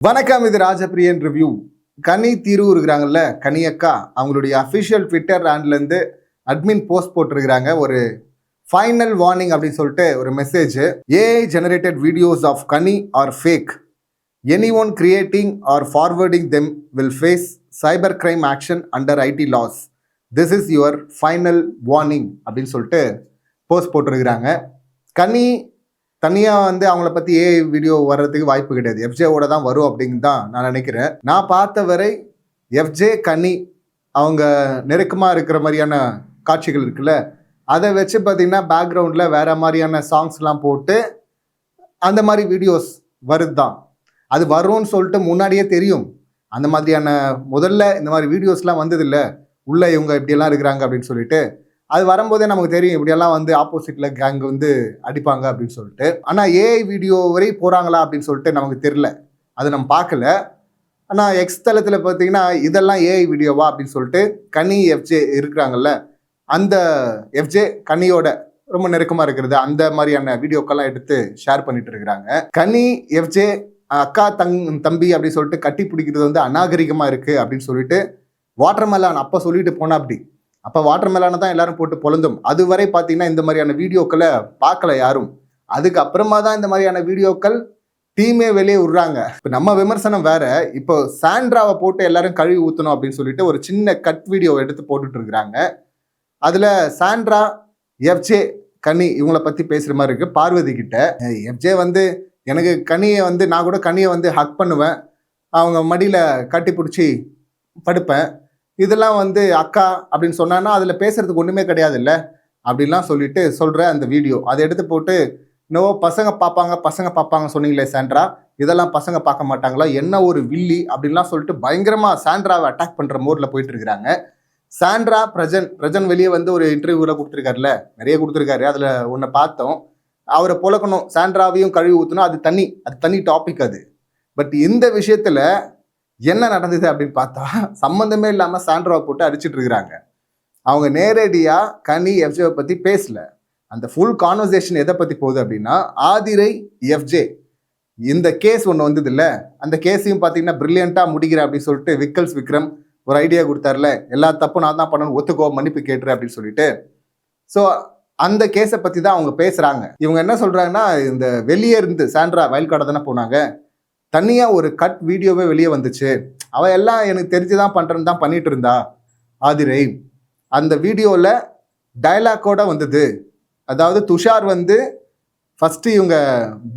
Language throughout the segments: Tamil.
வணக்கம், இது ராஜபிரியன் ரிவ்யூ. கனி தீரு இருக்கிறாங்கல்ல, கனி அக்கா, அவங்களுடைய அஃபிஷியல் ட்விட்டர் ஹேண்ட்லேருந்து அட்மின் போஸ்ட் போட்டிருக்கிறாங்க. ஒரு ஃபைனல் வார்னிங் அப்படின்னு சொல்லிட்டு ஒரு message. AI generated videos of Kani are fake. Anyone creating or forwarding them will face cyber crime action under IT laws. This is your final warning அப்படின்னு சொல்லிட்டு போஸ்ட் போட்டிருக்கிறாங்க. கனி தனியாக அவங்கள பற்றி ஏஐ வீடியோ வர்றதுக்கு வாய்ப்பு கிடையாது. எஃப்ஜேவோட தான் வரும் அப்படின்னு தான் நான் நினைக்கிறேன். நான் பார்த்த வரை எஃப்ஜே கனி அவங்க நெருக்கமாக இருக்கிற மாதிரியான காட்சிகள் இருக்குல்ல, அதை வச்சு பார்த்தீங்கன்னா பேக்ரவுண்டில் வேற மாதிரியான சாங்ஸ்லாம் போட்டு அந்த மாதிரி வீடியோஸ் வருது தான். அது வரும்னு சொல்லிட்டு முன்னாடியே தெரியும். அந்த மாதிரியான முதல்ல இந்த மாதிரி வீடியோஸ்லாம் வந்ததில்லை, உள்ள இவங்க இப்படியெல்லாம் இருக்கிறாங்க அப்படின்னு சொல்லிட்டு. அது வரும்போதே நமக்கு தெரியும் இப்படியெல்லாம் ஆப்போசிட்ல கேங் அடிப்பாங்க அப்படின்னு சொல்லிட்டு. ஆனால் ஏஐ வீடியோ வரை போகிறாங்களா அப்படின்னு சொல்லிட்டு நமக்கு தெரியல, அது நம்ம பார்க்கல. ஆனால் எக்ஸ் தளத்தில் பார்த்தீங்கன்னா இதெல்லாம் ஏஐ வீடியோவா அப்படின்னு சொல்லிட்டு கனி எஃப்ஜே இருக்கிறாங்கல்ல, அந்த எஃப்ஜே கனியோட ரொம்ப நெருக்கமாக இருக்கிறது அந்த மாதிரியான வீடியோக்கெல்லாம் எடுத்து ஷேர் பண்ணிட்டு இருக்கிறாங்க. கனி எஃப்ஜே அக்கா தம்பி அப்படின்னு சொல்லிட்டு கட்டி பிடிக்கிறது அநாகரிகமாக இருக்குது அப்படின்னு சொல்லிட்டு வாட்டர்மெலான் அப்போ சொல்லிட்டு போனா. அப்போ வாட்டர்மெலானை தான் எல்லாரும் போட்டு பொழுந்தும். அதுவரை பார்த்தீங்கன்னா இந்த மாதிரியான வீடியோக்களை பார்க்கல யாரும். அதுக்கப்புறமா தான் இந்த மாதிரியான வீடியோக்கள் டீமே வெளியே விடுறாங்க. இப்போ நம்ம விமர்சனம் வேற. இப்போ சாண்ட்ராவை போட்டு எல்லாரும் கழுவி ஊற்றணும் அப்படின்னு சொல்லிட்டு ஒரு சின்ன கட் வீடியோ எடுத்து போட்டுட்டு இருக்கிறாங்க. அதில் சாண்ட்ரா, எஃப்ஜே, கனி இவங்களை பற்றி பேசுகிற மாதிரி இருக்கு. பார்வதி கிட்ட எஃப்ஜே எனக்கு கனியை நான் கூட கனியை ஹக் பண்ணுவேன், அவங்க மடியில் கட்டி பிடிச்சி படுப்பேன். இதெல்லாம் அக்கா அப்படின்னு சொன்னான்னா அதில் பேசுறதுக்கு ஒன்றுமே கிடையாது இல்லை அப்படின்லாம் சொல்லிட்டு சொல்கிற அந்த வீடியோ அதை எடுத்து போட்டு, இன்னும் பசங்க பார்ப்பாங்க சொன்னீங்களே சாண்ட்ரா, இதெல்லாம் பசங்க பார்க்க மாட்டாங்களா, என்ன ஒரு வில்லி அப்படின்லாம் சொல்லிட்டு பயங்கரமாக சாண்ட்ராவை அட்டாக் பண்ணுற மோடில் போயிட்டு இருக்கிறாங்க. சாண்ட்ரா பிரஜன் வெளியே ஒரு இன்டர்வியூவில் கொடுத்துருக்காருல, நிறைய கொடுத்துருக்காரு. அதில் ஒன்று பார்த்தோம், அவரை புழக்கணும், சாண்ட்ராவையும் கழுவி ஊற்றணும், அது தனி டாபிக் அது. பட் இந்த விஷயத்தில் என்ன நடந்தது அப்படின்னு பார்த்தா சம்மந்தமே இல்லாமல் சாண்ட்ராவை போட்டு அடிச்சுட்டு இருக்கிறாங்க. அவங்க நேரடியாக கனி எஃப்ஜேவை பற்றி பேசல. அந்த ஃபுல் கான்வர்சேஷன் எதை பற்றி போகுது அப்படின்னா, ஆதிரை எஃப்ஜே இந்த கேஸ் ஒன்று வந்தது இல்லை, அந்த கேஸையும் பார்த்தீங்கன்னா பிரில்லியண்ட்டாக முடிக்கிற அப்படின்னு சொல்லிட்டு விக்ரம் ஒரு ஐடியா கொடுத்தாருல, எல்லா தப்பும் நான் தான் பண்ணணும், ஒத்துக்கோ, மன்னிப்பு கேட்டுரு அப்படின்னு சொல்லிட்டு. ஸோ அந்த கேஸை பற்றி தான் அவங்க பேசுகிறாங்க. இவங்க என்ன சொல்கிறாங்கன்னா, இந்த வெளியே இருந்து சாண்ட்ரா வயல்காடை தானே போனாங்க, தனியாக ஒரு கட் வீடியோவே வெளியே வந்துச்சு, அவள் எல்லாம் எனக்கு தெரிஞ்சு தான் பண்ணுறேன்னு தான் பண்ணிட்டு இருந்தா ஆதிரை. அந்த வீடியோவில் டைலாக்கோட வந்தது. அதாவது துஷார் ஃபஸ்ட்டு இவங்க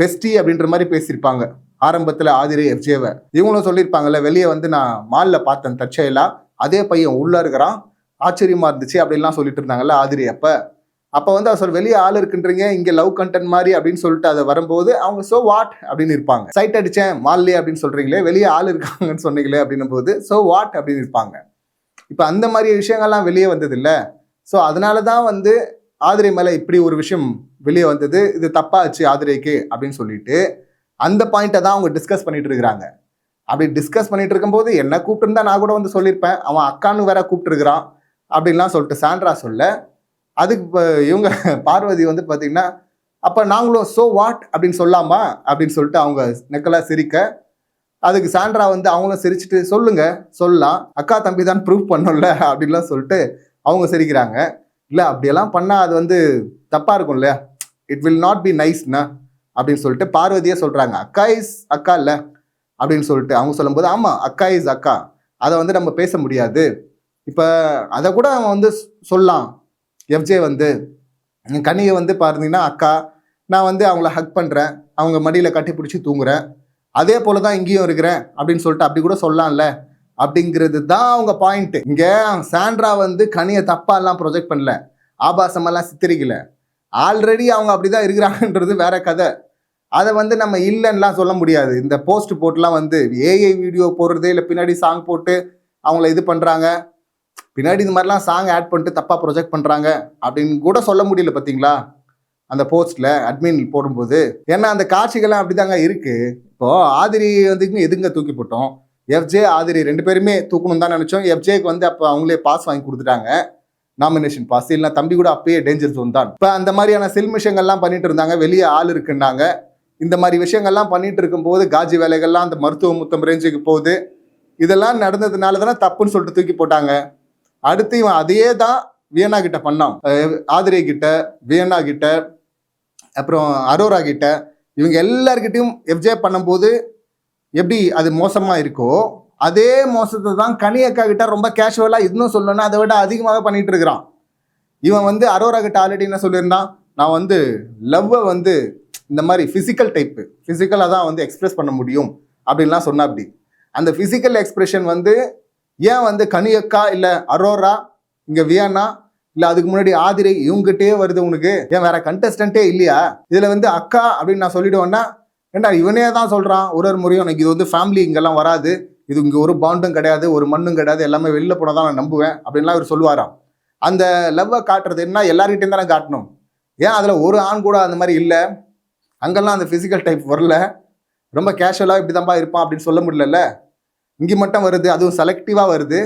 பெஸ்டி அப்படின்ற மாதிரி பேசியிருப்பாங்க ஆரம்பத்தில் ஆதிரை எஃப்ஜேவை. இவங்களும் சொல்லியிருப்பாங்கல்ல, வெளியே நான் மாலில் பார்த்தேன் தற்செயலா, அதே பையன் உள்ளே இருக்கிறான், ஆச்சரியமாக இருந்துச்சு அப்படின்லாம் சொல்லிட்டு இருந்தாங்கல்ல ஆதிரை. அப்போ அவர் சொல்ல, வெளியே ஆள் இருக்குன்றீங்க, இங்கே லவ் கண்டென்ட் மாதிரி அப்படின்னு சொல்லிட்டு அதை வரும்போது அவங்க ஸோ வாட் அப்படின்னு இருப்பாங்க. சைட் அடித்தேன் மால்லே அப்படின்னு சொல்கிறீங்களே, வெளியே ஆள் இருக்காங்கன்னு சொன்னீங்களே அப்படின்னும் போது ஸோ வாட் அப்படின்னு இருப்பாங்க. இப்போ அந்த மாதிரி விஷயங்கள்லாம் வெளியே வந்தது இல்லை. ஸோ அதனால தான் ஆதிரை மேலே இப்படி ஒரு விஷயம் வெளியே வந்தது, இது தப்பாச்சு ஆதிரைக்கு அப்படின்னு சொல்லிட்டு அந்த பாயிண்ட்டை தான் அவங்க டிஸ்கஸ் பண்ணிட்டு இருக்கிறாங்க. அப்படி டிஸ்கஸ் பண்ணிட்டு இருக்கும்போது என்ன கூப்பிட்டுருந்தா நான் கூட சொல்லியிருப்பேன், அவன் அக்கான்னு வேற கூப்பிட்டுருக்கிறான் அப்படின்லாம் சொல்லிட்டு சாண்ட்ரா சொல்ல, அதுக்கு இவங்க பார்வதி பார்த்தீங்கன்னா, அப்போ நாங்களும் ஸோ வாட் அப்படின்னு சொல்லாமா அப்படின்னு சொல்லிட்டு அவங்க நெக்கலாக சிரிக்க, அதுக்கு சாண்ட்ரா அவங்களும் சிரிச்சுட்டு சொல்லலாம், அக்கா தம்பி தான் ப்ரூவ் பண்ணோம்ல அப்படின்லாம் சொல்லிட்டு அவங்க சிரிக்கிறாங்க. இல்லை அப்படியெல்லாம் பண்ணால் அது தப்பாக இருக்கும் இல்லையா, இட் வில் நாட் பி நைஸ்னா அப்படின்னு சொல்லிட்டு பார்வதியே சொல்கிறாங்க. அக்கா இஸ் அக்கா இல்லை அப்படின்னு சொல்லிட்டு அவங்க சொல்லும்போது, ஆமாம் அக்கா இஸ் அக்கா, அதை நம்ம பேச முடியாது. இப்போ அதை கூட அவன் சொல்லலாம். எஃப்ஜே கனியை பார்த்தீங்கன்னா, அக்கா நான் அவங்கள ஹக் பண்ணுறேன், அவங்க மடியில் கட்டி பிடிச்சி தூங்குறேன், அதே போல தான் இங்கேயும் இருக்கிறேன் அப்படின்னு சொல்லிட்டு அப்படி கூட சொல்லலாம்ல அப்படிங்கிறது தான் அவங்க பாயிண்ட்டு. இங்கே சாண்ட்ரா கனியை தப்பாலாம் ப்ரொஜெக்ட் பண்ணல, ஆபாசமெல்லாம் சித்தரிக்கல. ஆல்ரெடி அவங்க அப்படி தான் இருக்கிறாங்கன்றது வேற கதை. அதை நம்ம இல்லைன்னெலாம் சொல்ல முடியாது. இந்த போஸ்ட் போட்டுலாம் ஏஐ வீடியோ போடுறதே இல்லை, பின்னாடி சாங் போட்டு அவங்கள இது பண்ணுறாங்க, பின்னாடி இந்த மாதிரிலாம் சாங் ஆட் பண்ணிட்டு தப்பாக ப்ரொஜெக்ட் பண்ணுறாங்க அப்படின்னு கூட சொல்ல முடியல. பார்த்தீங்களா அந்த போஸ்ட்டில் அட்மின் போடும்போது. ஏன்னா அந்த காட்சிகள்லாம் அப்படி தாங்க இருக்குது. இப்போது ஆதிரி எதுங்க தூக்கி போட்டோம், எஃப்ஜே ஆதிரி ரெண்டு பேருமே தூக்கணும் தான் நினச்சோம். எஃப்ஜேக்கு அப்போ அவங்களே பாஸ் வாங்கி கொடுத்துட்டாங்க, நாமினேஷன் பாஸ். இல்லைனா தம்பி கூட அப்பயே டேஞ்சர் ஜோன் தான். இப்போ அந்த மாதிரியான சில்மிஷங்கள்லாம் பண்ணிட்டு இருந்தாங்க, வெளியே ஆள் இருக்குன்னாங்க. இந்த மாதிரி விஷயங்கள்லாம் பண்ணிட்டு இருக்கும்போது காஜி வேலைகள்லாம் அந்த மருத்துவ முத்தம் ரேஞ்சுக்கு போகுது. இதெல்லாம் நடந்ததுனால தானே தப்புன்னு சொல்லிட்டு தூக்கி போட்டாங்க. அடுத்து இவன் அதையே தான் வியன்னா கிட்ட பண்ணான். ஆதிரே கிட்ட, வியன்னா கிட்ட, அப்புறம் அரோரா கிட்ட, இவங்க எல்லார்கிட்டையும் எஃப்ஜே பண்ணும்போது எப்படி அது மோசமா இருக்கோ அதே மோசத்தை தான் கனி அக்கா கிட்ட ரொம்ப கேஷுவலா இன்னும் சொல்லணும்னா அதை விட அதிகமாக பண்ணிட்டு இருக்கிறான். இவன் வந்து அரோரா கிட்ட ஆல்ரெடி என்ன சொல்லியிருந்தான், நான் வந்து லவ்வை வந்து இந்த மாதிரி ஃபிசிக்கலாக தான் வந்து எக்ஸ்பிரஸ் பண்ண முடியும் அப்படின்லாம் சொன்னா. அப்படி அந்த ஃபிசிக்கல் எக்ஸ்பிரஷன் வந்து ஏன் வந்து கனி அக்கா இல்லை அரோரா, இங்கே வியன்னா, இல்லை அதுக்கு முன்னாடி ஆதிரை இவங்ககிட்டே வருது உனக்கு? ஏன் வேற கண்டஸ்டன்ட்டே இல்லையா? இதில் வந்து அக்கா அப்படின்னு நான் சொல்லிடுவேன்னா, ஏண்டா இவனே தான் சொல்கிறான் ஒரு முறையும் எனக்கு இது வந்து ஃபேமிலி இங்கெல்லாம் வராது, இது இங்கே ஒரு பாண்டும் கிடையாது, ஒரு மண்ணும் கிடையாது, எல்லாமே வெளில போனால் தான் நான் நம்புவேன் அப்படின்லாம் இவர் சொல்லுவாராம். அந்த லவ்வை காட்டுறது என்ன எல்லார்கிட்டையும் தானே காட்டணும். ஏன் அதில் ஒரு ஆண் கூட அந்த மாதிரி இல்லை? அங்கெல்லாம் அந்த ஃபிசிக்கல் டைப் வரல, ரொம்ப கேஷுவலாக இப்படி தான்ப்பா இருப்பான் அப்படின்னு சொல்ல முடியல. இங்கே மட்டும் வருது, அதுவும் செலக்டிவாக வருது.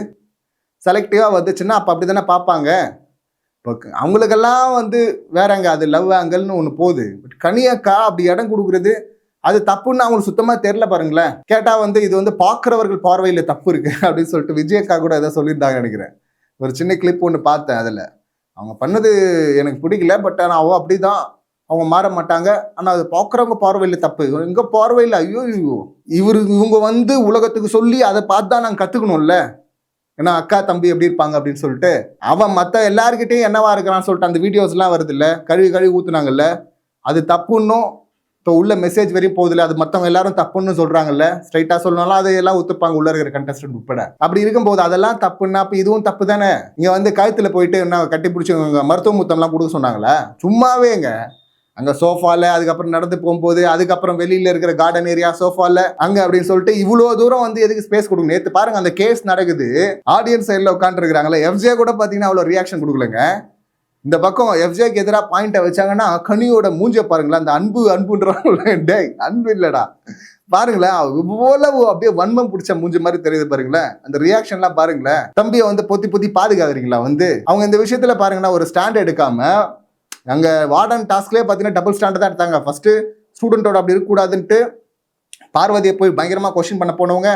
செலக்டிவாக வந்துச்சுன்னா அப்போ அப்படி தானே பார்ப்பாங்க. இப்போ அவங்களுக்கெல்லாம் வந்து வேறங்க அது லவ் ஆங்கல்னு ஒன்று போகுது. பட் கனியக்கா அப்படி இடம் கொடுக்குறது அது தப்புன்னு அவங்களுக்கு சுத்தமாக தெரில பாருங்களேன். கேட்டால் வந்து இது வந்து பார்க்குறவர்கள் பார்வையில் தப்பு இருக்கு அப்படின்னு சொல்லிட்டு விஜயக்கா கூட எதாவது சொல்லியிருந்தாங்க நினைக்கிறேன். ஒரு சின்ன கிளிப் ஒன்று பார்த்தேன். அதில் அவங்க பண்ணது எனக்கு பிடிக்கல, பட் ஆனால் அவள் அப்படி தான், அவங்க மாற மாட்டாங்க, ஆனால் அது பார்க்குறவங்க பார்வையில் தப்பு. எங்கள் பார்வையில் ஐயோ இவங்க வந்து உலகத்துக்கு சொல்லி அதை பார்த்து தான் நாங்கள் கற்றுக்கணும்ல. ஏன்னா அக்கா தம்பி எப்படி இருப்பாங்க அப்படின்னு சொல்லிட்டு அவன் மற்ற எல்லாருக்கிட்டையும் என்னவா இருக்கிறான்னு சொல்லிட்டு அந்த வீடியோஸ்லாம் வருது இல்லை, கழுவி ஊற்றுனாங்கல்ல, அது தப்புன்னும் இப்போ உள்ள மெசேஜ் வரையும் போகுதுல, அது மற்றவங்க எல்லாரும் தப்புன்னு சொல்கிறாங்கல்ல. ஸ்ட்ரைட்டாக சொல்லணும்னா அதையெல்லாம் ஒத்துப்பாங்க உள்ள இருக்கிற கண்டஸ்டன்ட் உட்பட. அப்படி இருக்கும்போது அதெல்லாம் தப்புன்னா அப்போ இதுவும் தப்பு தானே. இங்கே வந்து கழுத்தில் போயிட்டு என்ன கட்டி பிடிச்சி மருத்துவ முத்தம்லாம் கொடுக்க சொன்னாங்களா? சும்மாவேங்க அங்கே சோஃபாவில், அதுக்கப்புறம் நடந்து போகும்போது, அதுக்கப்புறம் வெளியில் இருக்கிற கார்டன் ஏரியா சோஃபாவில் அங்கே அப்படின்னு சொல்லிட்டு இவ்வளோ தூரம் வந்து எதுக்கு ஸ்பேஸ் கொடுங்க? நேற்று பாருங்க அந்த கேஸ் நடக்குது, ஆடியன்ஸ் சைடில் உட்காந்துருக்காங்களே, எஃப்ஜே கூட பார்த்தீங்கன்னா அவ்வளோ ரியாக்ஷன் கொடுக்கலங்க. இந்த பக்கம் எஃப்ஜேக்கு எதிராக பாயிண்ட்டை வச்சாங்கன்னா கனியோட மூஞ்ச பாருங்களேன், அந்த அன்புன்றாங்க. டே அன்பு இல்லடா பாருங்களேன், இவ்வளவு அப்படியே வன்மம் பிடிச்ச மூஞ்சி மாதிரி தெரியுது பாருங்களேன். அந்த ரியாக்ஷன்லாம் பாருங்களேன். தம்பியை வந்து பொத்தி பாதுகாக்கிறீங்களா? வந்து அவங்க இந்த விஷயத்துல பாருங்கன்னா ஒரு ஸ்டாண்ட் எடுக்காம, அங்கே வார்டன் டாஸ்க்லேயே பார்த்தீங்கன்னா டபுள் ஸ்டாண்ட் தான் எடுத்தாங்க. ஃபர்ஸ்ட் ஸ்டூடெண்டோட அப்படி இருக்கக்கூடாதுன்ட்டு பார்வதியை போய் பயங்கரமாக கொஸ்டின் பண்ண போனவங்க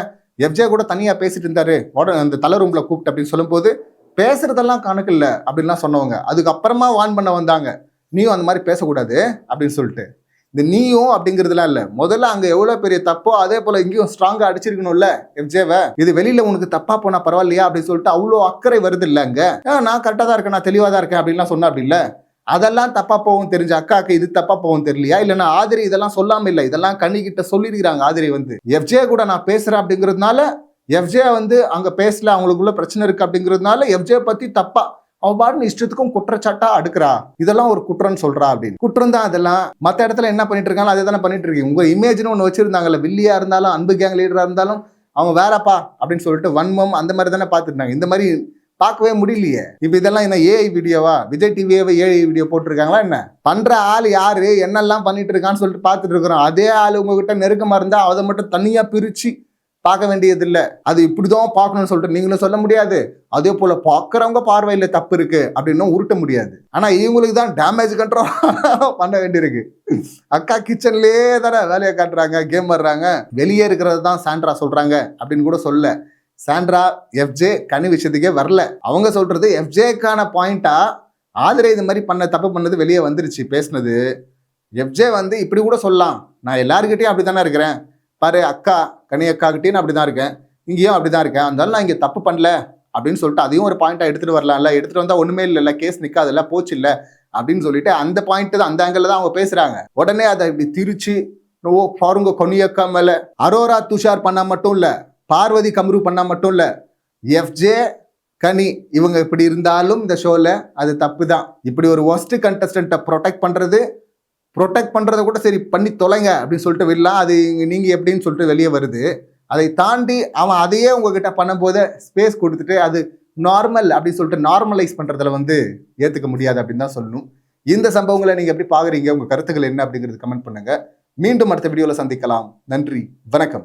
எஃப்ஜே கூட தனியாக பேசிட்டு இருந்தாரு, வார்டன் அந்த தலை ரூம்ல கூப்பிட்டு அப்படின்னு சொல்லும்போது பேசுறதெல்லாம் கணக்கு இல்லை அப்படின்லாம் சொன்னவங்க அதுக்கப்புறமா வான் பண்ண வந்தாங்க, நீயும் அந்த மாதிரி பேசக்கூடாது அப்படின்னு சொல்லிட்டு. இந்த நீயும் அப்படிங்கிறதுலாம் இல்லை, முதல்ல அங்கே எவ்வளோ பெரிய தப்போ அதே போல் இங்கேயும் ஸ்ட்ராங்காக அடிச்சிருக்கணும்ல எஃப்ஜேவை. இது வெளியில் உனக்கு தப்பா போனால் பரவாயில்லையா அப்படின்னு சொல்லிட்டு அவ்வளோ அக்கறை வருது இல்லை. அங்கே நான் கரெக்டாக தான் இருக்கேன், நான் தெளிவாக தான் இருக்கேன் அப்படின்லாம் சொன்னா அப்படி இல்லை. அதெல்லாம் தப்பா போகும் தெரிஞ்ச அக்காக்கு இது தப்பா போகும் தெரியலையா? இல்லைன்னா ஆதிரி இதெல்லாம் சொல்லாம இல்லை, இதெல்லாம் கண்ணிக்கிட்ட சொல்லிருக்கிறாங்க. ஆதிரி வந்து எஃப்ஜே கூட நான் பேசுறேன் அப்படிங்கிறதுனால எஃப்ஜே வந்து அங்க பேசல, அவங்களுக்குள்ள பிரச்சனை இருக்கு அப்படிங்கிறதுனால எஃப்ஜே பத்தி தப்பா அவ பாட்டு இஷ்டத்துக்கும் குற்றச்சாட்டா அடுக்கிறா, இதெல்லாம் ஒரு குற்றம்னு சொல்றா அப்படின்னு. குற்றம் தான் அதெல்லாம். மற்ற இடத்துல என்ன பண்ணிட்டு இருக்காங்க அதே தானே பண்ணிட்டு இருக்கீங்க. உங்க இமேஜ்னு ஒன்று வச்சிருந்தாங்கல்ல, வில்லியா இருந்தாலும் அன்பு கேங் லீடரா இருந்தாலும் அவங்க வேறப்பா அப்படின்னு சொல்லிட்டு வன்மம் அந்த மாதிரி தானே பார்த்துட்டாங்க. இந்த மாதிரி பார்க்கவே முடியலையே. இப்போ இதெல்லாம் என்ன ஏஐ வீடியோவா? விஜய் டிவியே ஏஐ வீடியோ போட்டிருக்காங்களா என்ன? பண்ற ஆள் யாரு, என்னெல்லாம் பண்ணிட்டு இருக்கான்னு சொல்லிட்டு பார்த்துட்டு இருக்கிறோம். அதே ஆள் உங்ககிட்ட நெருக்கமா இருந்தா அதை மட்டும் தனியா பிரிச்சு பார்க்க வேண்டியது இல்லை. அது இப்படிதான் பார்க்கணும்னு சொல்லிட்டு நீங்களும் சொல்ல முடியாது. அதே போல பார்க்குறவங்க பார்வையில தப்பு இருக்கு அப்படின்னு உருட்ட முடியாது. ஆனா இவங்களுக்கு தான் டேமேஜ் கண்ட்ரோல் பண்ண வேண்டியிருக்கு. அக்கா கிச்சன்லயே தானே வேலையை காட்டுறாங்க, கேம் வர்றாங்க, வெளியே இருக்கிறது தான் சாண்ட்ரா சொல்றாங்க அப்படின்னு கூட சொல்ல. சாண்ட்ரா எஃப்ஜே கனி விஷயத்துக்கே வரல. அவங்க சொல்றது எஃப்ஜேக்கான பாயிண்டா ஆதிரை இது மாதிரி தப்பு பண்ணது வெளியே வந்துருச்சு பேசுனது. எஃப்ஜே வந்து இப்படி கூட சொல்லலாம், நான் எல்லாருக்கிட்டையும் அப்படி தானே இருக்கிறேன் பாரு, அக்கா கனி அக்கா கிட்டேயும் நான் அப்படி தான் இருக்கேன், இங்கேயும் அப்படி தான் இருக்கேன், அதனால நான் இங்கே தப்பு பண்ணல அப்படின்னு சொல்லிட்டு அதையும் ஒரு பாயிண்டா எடுத்துட்டு வரலாம்ல. எடுத்துட்டு வந்தா ஒண்ணுமே இல்லைல்ல, கேஸ் நிக்காதுல்ல, போச்சு இல்லை அப்படின்னு சொல்லிட்டு அந்த பாயிண்ட் தான், அந்த ஆங்கிள் தான் அவங்க பேசுறாங்க. உடனே அதை இப்படி திரிச்சு பாருங்க கனி அக்கா மேல அரோரா துஷார் பண்ணா மட்டும் இல்ல, பார்வதி கம்ரு பண்ணா மட்டும் இல்ல, எஃப்ஜே கனி இவங்க இப்படி இருந்தாலும் இந்த ஷோல அது தப்பு தான். இப்படி ஒரு ஒஸ்ட் கண்டஸ்டன்ட்டை ப்ரொடெக்ட் பண்றதை கூட சரி பண்ணி தொலைங்க அப்படின்னு சொல்லிட்டு விடலாம். அது நீங்க எப்படின்னு சொல்லிட்டு வெளியே வருது. அதை தாண்டி அவன் அதையே உங்ககிட்ட பண்ணும்போது ஸ்பேஸ் கொடுத்துட்டு அது நார்மல் அப்படின்னு சொல்லிட்டு நார்மலைஸ் பண்றதுல வந்து ஏத்துக்க முடியாது அப்படின்னு தான் சொல்லணும். இந்த சம்பவங்களை நீங்க எப்படி பாக்குறீங்க, உங்க கருத்துக்கள் என்ன அப்படிங்கிறது கமெண்ட் பண்ணுங்க. மீண்டும் அடுத்த வீடியோல சந்திக்கலாம். நன்றி, வணக்கம்.